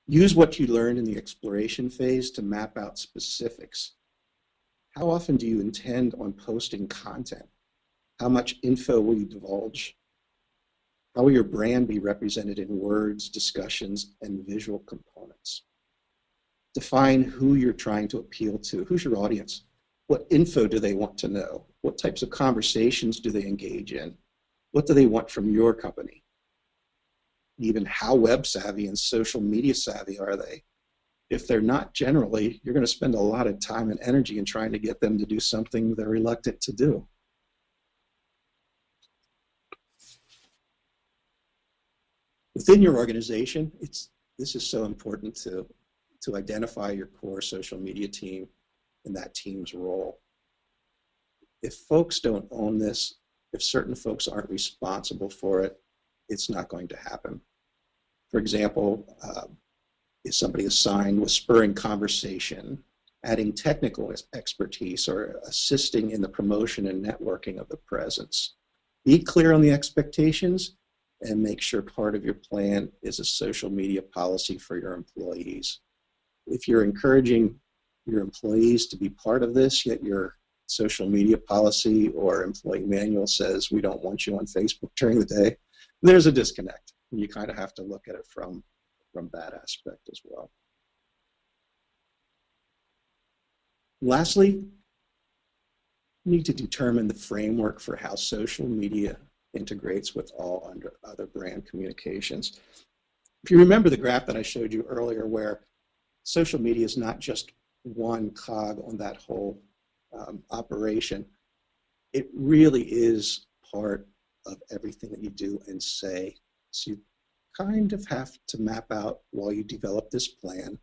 Use what you learned in the exploration phase to map out specifics. How often do you intend on posting content? How much info will you divulge? How will your brand be represented in words, discussions, and visual components? Define who you're trying to appeal to. Who's your audience? What info do they want to know? What types of conversations do they engage in? What do they want from your company? Even how web savvy and social media savvy are they? If they're not generally, you're going to spend a lot of time and energy in trying to get them to do something they're reluctant to do. Within your organization, this is so important to identify your core social media team and that team's role. If folks don't own this, if certain folks aren't responsible for it, it's not going to happen. For example, is somebody assigned with spurring conversation, adding technical expertise, or assisting in the promotion and networking of the presence? Be clear on the expectations and make sure part of your plan is a social media policy for your employees. If you're encouraging your employees to be part of this, yet your social media policy or employee manual says we don't want you on Facebook during the day, there's a disconnect. You kind of have to look at it from that aspect as well. Lastly, you need to determine the framework for how social media integrates with all other brand communications. If you remember the graph that I showed you earlier where social media is not just one cog on that whole operation, it really is part of everything that you do and say. So you kind of have to map out while you develop this plan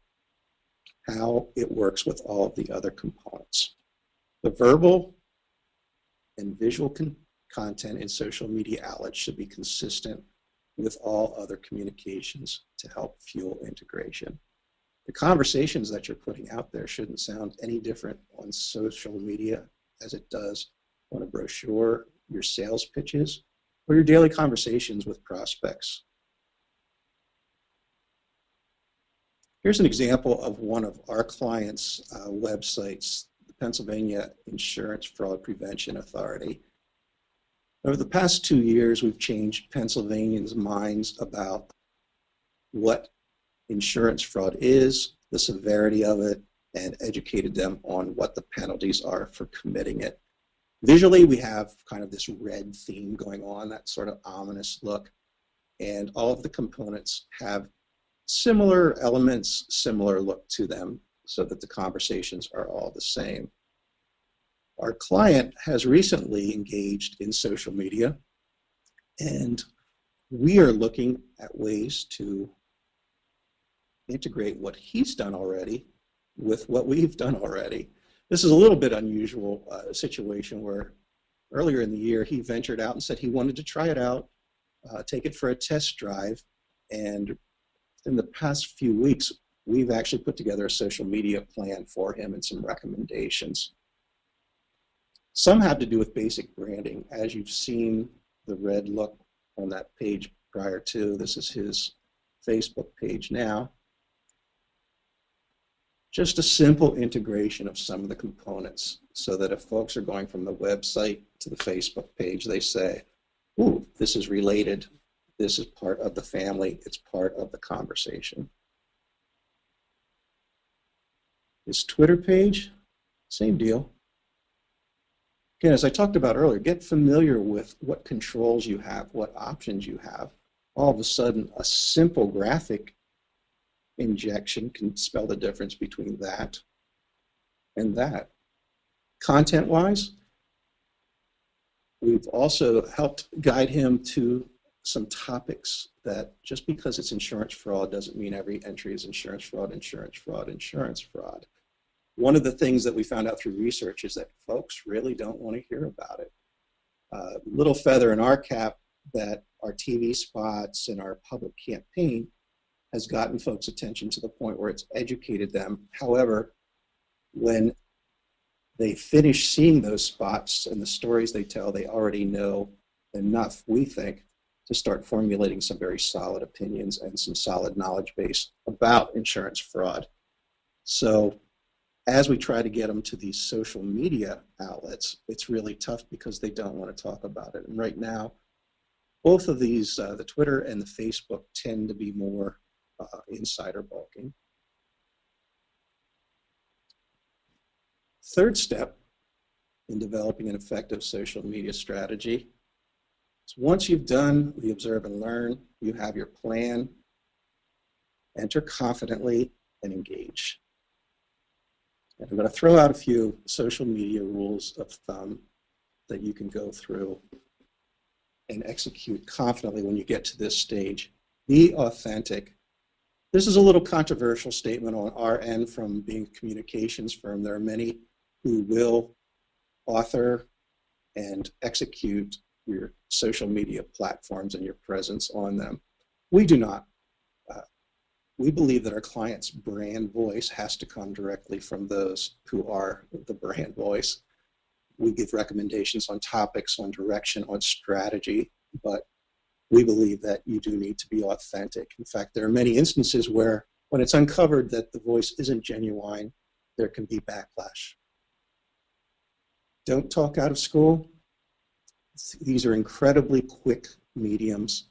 how it works with all of the other components. The verbal and visual content in social media outlets should be consistent with all other communications to help fuel integration. The conversations that you're putting out there shouldn't sound any different on social media as it does on a brochure, your sales pitches, or your daily conversations with prospects. Here's an example of one of our clients' websites, the Pennsylvania Insurance Fraud Prevention Authority. Over the past 2 years, we've changed Pennsylvanians' minds about what insurance fraud is, the severity of it, and educated them on what the penalties are for committing it. Visually, we have kind of this red theme going on, that sort of ominous look, and all of the components have similar elements, similar look to them, so that the conversations are all the same. Our client has recently engaged in social media, and we are looking at ways to integrate what he's done already with what we've done already. This is a little bit unusual situation where earlier in the year he ventured out and said he wanted to try it out, take it for a test drive, and in the past few weeks we've actually put together a social media plan for him and some recommendations. Some have to do with basic branding. As you've seen the red look on that page prior to, this is his Facebook page now. Just a simple integration of some of the components so that if folks are going from the website to the Facebook page, they say, ooh, this is related, this is part of the family, it's part of the conversation. His Twitter page, same deal. Again, as I talked about earlier, get familiar with what controls you have, what options you have. All of a sudden, a simple graphic injection can spell the difference between that and that. Content-wise, we've also helped guide him to some topics that just because it's insurance fraud doesn't mean every entry is insurance fraud, insurance fraud, insurance fraud. One of the things that we found out through research is that folks really don't want to hear about it. Little feather in our cap that our TV spots and our public campaign has gotten folks' attention to the point where it's educated them. However, when they finish seeing those spots and the stories they tell, they already know enough, we think, to start formulating some very solid opinions and some solid knowledge base about insurance fraud. So as we try to get them to these social media outlets, it's really tough because they don't want to talk about it. And right now, both of these, the Twitter and the Facebook, tend to be more insider bulking. Third step in developing an effective social media strategy is once you've done the observe and learn, you have your plan, enter confidently and engage. And I'm going to throw out a few social media rules of thumb that you can go through and execute confidently when you get to this stage. Be authentic. This is a little controversial statement on our end from being a communications firm. There are many who will author and execute your social media platforms and your presence on them. We do not. We believe that our client's brand voice has to come directly from those who are the brand voice. We give recommendations on topics, on direction, on strategy, but we believe that you do need to be authentic. In fact, there are many instances where when it's uncovered that the voice isn't genuine, there can be backlash. Don't talk out of school. These are incredibly quick mediums.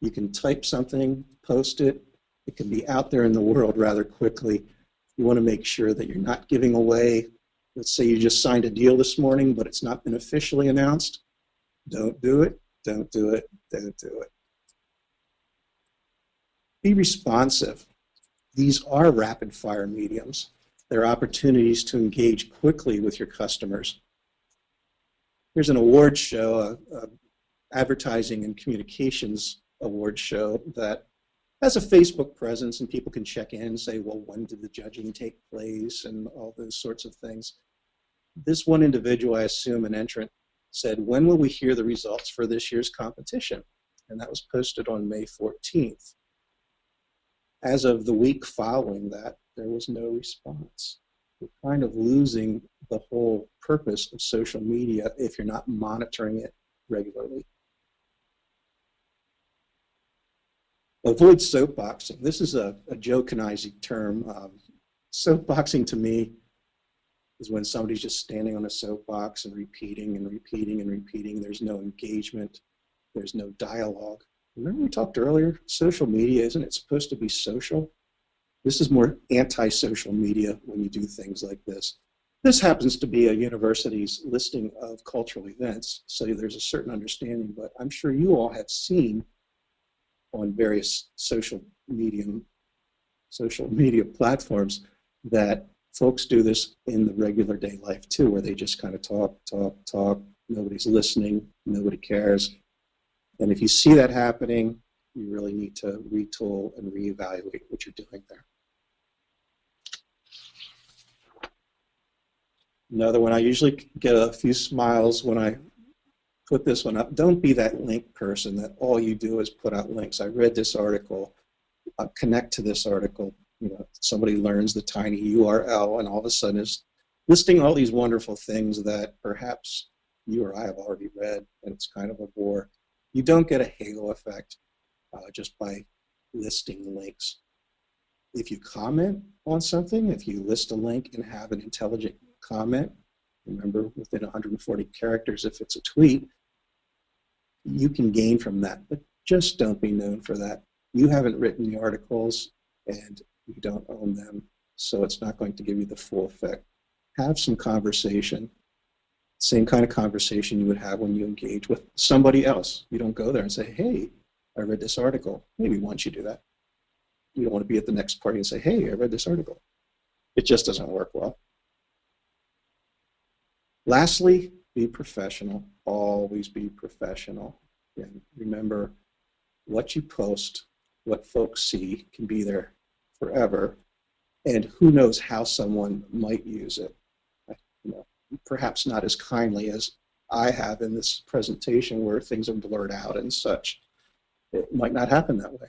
You can type something, post it. It can be out there in the world rather quickly. You want to make sure that you're not giving away. Let's say you just signed a deal this morning, but it's not been officially announced. Don't do it. Don't do it. Don't do it. Be responsive. These are rapid fire mediums. They're opportunities to engage quickly with your customers. Here's an award show, advertising and communications award show that has a Facebook presence, and people can check in and say, well, when did the judging take place, and all those sorts of things. This one individual, I assume an entrant, said, when will we hear the results for this year's competition? And that was posted on May 14th. As of the week following that, there was no response. You're kind of losing the whole purpose of social media if you're not monitoring it regularly. Avoid soapboxing. This is a Joe Knezic term. Soapboxing to me is when somebody's just standing on a soapbox and repeating and repeating and repeating. There's no engagement. There's no dialogue. Remember we talked earlier, social media, isn't it supposed to be social? This is more anti-social media when you do things like this. This happens to be a university's listing of cultural events, so there's a certain understanding, but I'm sure you all have seen on various social media platforms that folks do this in the regular day life too, where they just kind of talk, nobody's listening, nobody cares. And if you see that happening, you really need to retool and reevaluate what you're doing there. Another one, I usually get a few smiles when I put this one up. Don't be that link person that all you do is put out links. I read this article, connect to this article. You know, somebody learns the tiny URL and all of a sudden is listing all these wonderful things that perhaps you or I have already read, and it's kind of a bore. You don't get a halo effect just by listing links. If you comment on something, if you list a link and have an intelligent comment, remember within 140 characters if it's a tweet, you can gain from that, but just don't be known for that. You haven't written the articles and you don't own them, so it's not going to give you the full effect. Have some conversation, same kind of conversation you would have when you engage with somebody else. You don't go there and say, hey, I read this article. Maybe once you do that. You don't want to be at the next party and say, hey, I read this article. It just doesn't work well. Lastly, be professional. Always be professional. And remember, what you post, what folks see can be there forever, and who knows how someone might use it. You know, perhaps not as kindly as I have in this presentation where things are blurred out and such. It might not happen that way.